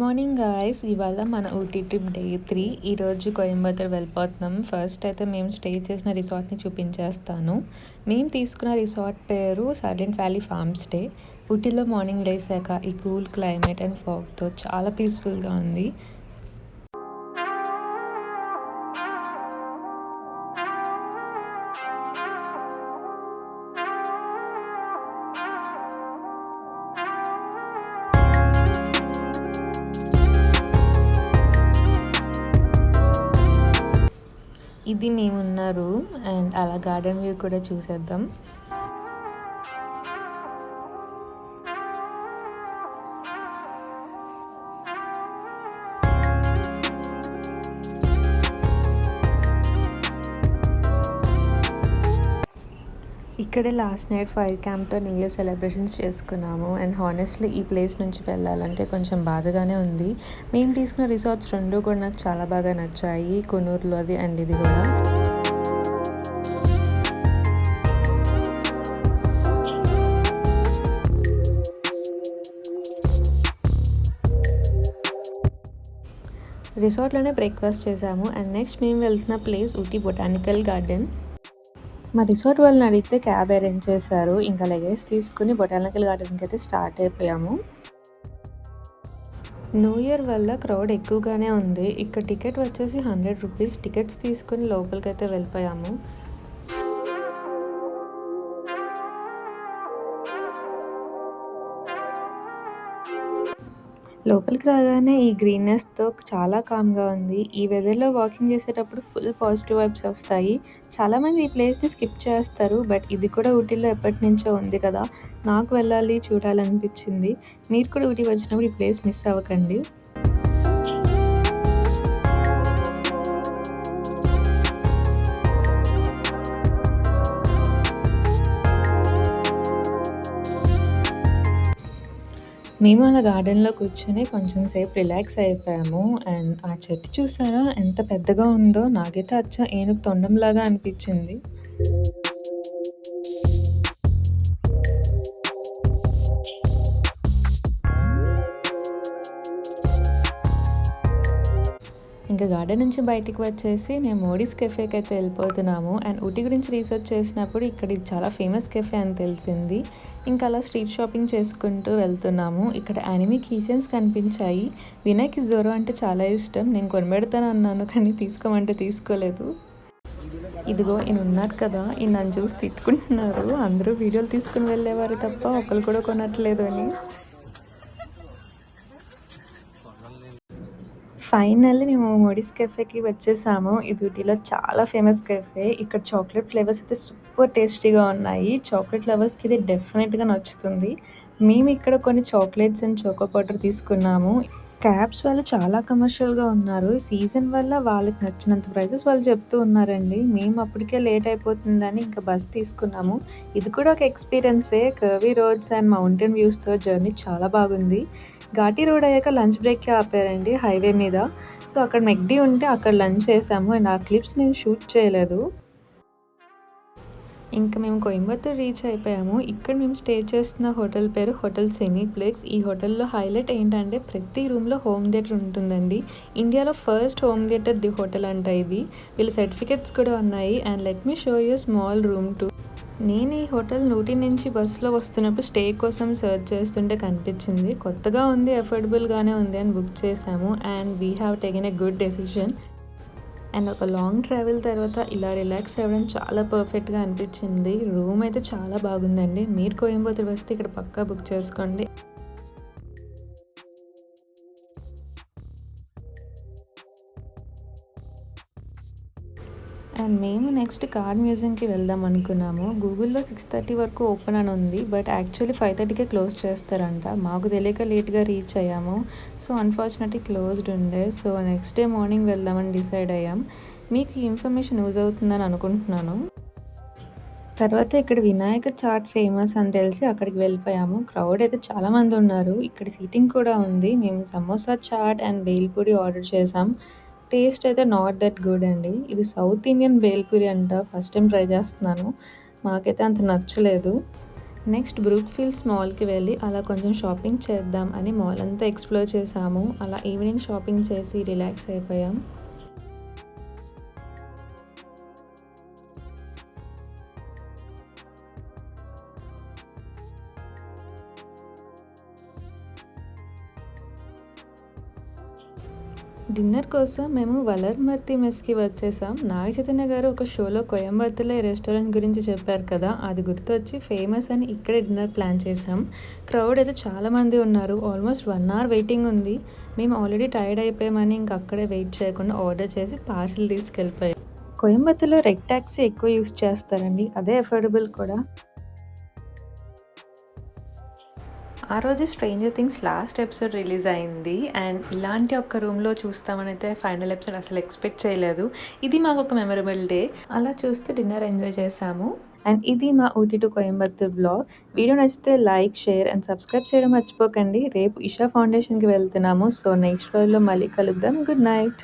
Morning guys, ఇవాళ మన Ooty trip day 3. ఈరోజు కోయంబత్తూర్ వెళ్ళిపోతున్నాం. ఫస్ట్ అయితే మేము స్టే చేసిన రిసార్ట్ని చూపించేస్తాను. మేము తీసుకున్న రిసార్ట్ పేరు సైలెంట్ వ్యాలీ ఫార్మ్ స్టే. ఊటీలో మార్నింగ్ లేసాక ఈ కూల్ క్లైమేట్ అండ్ ఫాగ్తో చాలా పీస్ఫుల్గా ఉంది. ఇది మేమున్న రూమ్ అండ్ అలా గార్డెన్ వ్యూ కూడా చూసేద్దాం. ఇక్కడే లాస్ట్ నైట్ ఫైర్ క్యాంప్తో న్యూ ఇయర్ సెలబ్రేషన్స్ చేసుకున్నాము. అండ్ హానెస్ట్లీ ఈ ప్లేస్ నుంచి వెళ్ళాలంటే కొంచెం బాధగానే ఉంది. మేము తీసుకున్న రిసార్ట్స్ రెండు కూడా నాకు చాలా బాగా నచ్చాయి, కునూరులో అది అండ్ ఇది కూడా. రిసార్ట్లోనే బ్రేక్ఫాస్ట్ చేసాము. అండ్ నెక్స్ట్ మేము వెళ్తున్న ప్లేస్ ఊటీ బొటానికల్ గార్డెన్. మా రిసార్ట్ వాళ్ళని అడిగితే క్యాబ్ అరేంజ్ చేశారు. ఇంకా లగేజ్ తీసుకుని బొటానికల్ గార్డెన్కి అయితే స్టార్ట్ అయిపోయాము. న్యూ ఇయర్ వల్ల క్రౌడ్ ఎక్కువగానే ఉంది. ఇక్కడ టికెట్ వచ్చేసి 100 రూపీస్. టికెట్స్ తీసుకుని లోపలికి అయితే వెళ్ళిపోయాము. లోపలికి రాగానే ఈ గ్రీన్నెస్తో చాలా కామ్గా ఉంది. ఈ వెదర్లో వాకింగ్ చేసేటప్పుడు ఫుల్ పాజిటివ్ వైబ్స్ వస్తాయి. చాలామంది ఈ ప్లేస్ని స్కిప్ చేస్తారు, బట్ ఇది కూడా ఊటీలో ఎప్పటి నుంచో ఉంది కదా, నాకు వెళ్ళాలి చూడాలనిపించింది. మీరు కూడా ఊటీ వచ్చినప్పుడు ఈ ప్లేస్ మిస్ అవ్వకండి. మేము అలా గార్డెన్లో కూర్చొని కొంచెం సేపు రిలాక్స్ అయిపోయాము. అండ్ ఆ చెట్టు చూసారా ఎంత పెద్దగా ఉందో, నాకైతే అచ్చం ఏనుగు తొండంలాగా అనిపించింది. ఇంకా గార్డెన్ నుంచి బయటికి వచ్చేసి మేము మోడీస్ కెఫేకి అయితే వెళ్ళిపోతున్నాము. అండ్ ఊటీ గురించి రీసెర్చ్ చేసినప్పుడు ఇక్కడ ఇది చాలా ఫేమస్ కెఫే అని తెలిసింది. ఇంకా అలా స్ట్రీట్ షాపింగ్ చేసుకుంటూ వెళ్తున్నాము. ఇక్కడ యానిమీ కీచెన్స్ కనిపించాయి. వినయ్కి జోరో అంటే చాలా ఇష్టం. నేను కొనిపెడతాను అన్నాను, కానీ తీసుకోమంటే తీసుకోలేదు. ఇదిగో ఈయన ఉన్నారు కదా, ఈయన నన్ను చూసి తిట్టుకుంటున్నారు. అందరూ వీడియోలు తీసుకుని వెళ్ళేవారు తప్ప ఒకరు కూడా కొనట్లేదు అని. ఫైనల్లీ మేము మోడీస్ కెఫేకి వచ్చేసాము. ఇది ఊటీలో చాలా ఫేమస్ కెఫే. ఇక్కడ చాక్లెట్ ఫ్లేవర్స్ అయితే సూపర్ టేస్టీగా ఉన్నాయి. చాక్లెట్ లవర్స్కి ఇది డెఫినెట్గా నచ్చుతుంది. మేము ఇక్కడ కొన్ని చాక్లెట్స్ అండ్ చోకో పౌడర్ తీసుకున్నాము. క్యాబ్స్ వాళ్ళు చాలా కమర్షియల్గా ఉన్నారు. సీజన్ వల్ల వాళ్ళకి నచ్చినంత ప్రైసెస్ వాళ్ళు చెప్తూ ఉన్నారండి. మేము అప్పటికే లేట్ అయిపోతుందని ఇంకా బస్ తీసుకున్నాము. ఇది కూడా ఒక ఎక్స్పీరియన్సే. కర్వీ రోడ్స్ అండ్ మౌంటైన్ వ్యూస్తో జర్నీ చాలా బాగుంది. ఘాటీ రోడ్ అయ్యాక లంచ్ బ్రేక్కి ఆపారండి హైవే మీద. సో అక్కడ మెక్డీ ఉంటే అక్కడ లంచ్ చేసాము. అండ్ ఆ క్లిప్స్ నేను షూట్ చేయలేదు. ఇంకా మేము కోయంబత్తూర్ రీచ్ అయిపోయాము. ఇక్కడ మేము స్టే చేస్తున్న హోటల్ పేరు హోటల్ సెమీప్లెక్స్. ఈ హోటల్లో హైలైట్ ఏంటంటే ప్రతి రూమ్లో హోమ్ థియేటర్ ఉంటుందండి. ఇండియాలో first home theatre the hotel అంట ఇది. వీళ్ళ సర్టిఫికెట్స్ కూడా ఉన్నాయి. And let me show you small room two. నేను ఈ హోటల్ ఊటీ నుంచి బస్సులో వస్తున్నప్పుడు స్టే కోసం సర్చ్ చేస్తుంటే కనిపించింది. కొత్తగా ఉంది, అఫోర్డబుల్గానే ఉంది అని బుక్ చేసాము. And we have taken a good decision. And ఒక లాంగ్ ట్రావెల్ తర్వాత ఇలా రిలాక్స్ అవ్వడం చాలా పర్ఫెక్ట్గా అనిపించింది. రూమ్ అయితే చాలా బాగుందండి. మీరు కోయంబత్తూర్ వస్తే ఇక్కడ పక్కా బుక్ చేసుకోండి. అండ్ మేము నెక్స్ట్ కార్డ్ మ్యూజియంకి వెళ్దాం అనుకున్నాము. గూగుల్లో 6:30 వరకు ఓపెన్ అని ఉంది, బట్ యాక్చువల్లీ 5:30కే క్లోజ్ చేస్తారంట. మాకు తెలియక లేట్గా రీచ్ అయ్యాము. సో అన్ఫార్చునేట్లీ క్లోజ్డ్ ఉండే. సో నెక్స్ట్ డే మార్నింగ్ వెళ్దామని డిసైడ్ అయ్యాం. మీకు ఈ ఇన్ఫర్మేషన్ యూజ్ అవుతుందని అనుకుంటున్నాను. తర్వాత ఇక్కడ వినాయక చాట్ ఫేమస్ అని తెలిసి అక్కడికి వెళ్ళిపోయాము. క్రౌడ్ అయితే చాలామంది ఉన్నారు. ఇక్కడ సీటింగ్ కూడా ఉంది. మేము సమోసా చాట్ అండ్ బేల్పూరి ఆర్డర్ చేసాం. టేస్ట్ అయితే నాట్ దట్ గుడ్ అండి. ఇది సౌత్ ఇండియన్ బేల్పూరి అంట. ఫస్ట్ టైం ట్రై చేస్తున్నాను. మాకైతే అంత నచ్చలేదు. నెక్స్ట్ బ్రూక్ఫీల్డ్స్ మాల్కి వెళ్ళి అలా కొంచెం షాపింగ్ చేద్దాం అని మాల్ అంతా ఎక్స్ప్లోర్ చేసాము. అలా ఈవినింగ్ షాపింగ్ చేసి రిలాక్స్ అయిపోయాం. డిన్నర్ కోసం మేము వలర్మతి మెస్కి వచ్చేసాం. నాగ చైతన్య గారు ఒక షోలో కోయంబత్తూర్లో ఈ రెస్టారెంట్ గురించి చెప్పారు కదా, అది గుర్తొచ్చి ఫేమస్ అని ఇక్కడే డిన్నర్ ప్లాన్ చేసాం. క్రౌడ్ అయితే చాలామంది ఉన్నారు. ఆల్మోస్ట్ 1 అవర్ వెయిటింగ్ ఉంది. మేము ఆల్రెడీ టైర్డ్ అయిపోయామని ఇంక అక్కడే వెయిట్ చేయకుండా ఆర్డర్ చేసి పార్సిల్ తీసుకెళ్ళిపోయాం. కోయంబత్తూర్లో రెడ్ ట్యాక్సీ ఎక్కువ యూస్ చేస్తారండి, అదే అఫోర్డబుల్ కూడా. ఆ రోజు stranger things last episode release అయింది అండ్ ఇలాంటి ఒక్క రూమ్లో చూస్తామని అయితే ఫైనల్ ఎపిసోడ్ అసలు ఎక్స్పెక్ట్ చేయలేదు. ఇది మాకు ఒక మెమరబుల్ డే. అలా చూస్తూ డిన్నర్ ఎంజాయ్ చేసాము. అండ్ ఇది మా Ooty to Coimbatore blog. Video నచ్చితే లైక్, షేర్ అండ్ సబ్స్క్రైబ్ చేయడం మర్చిపోకండి. రేపు ఇషా ఫౌండేషన్కి వెళ్తున్నాము. సో నెక్స్ట్ రోజులో మళ్ళీ కలుద్దాం. Good night.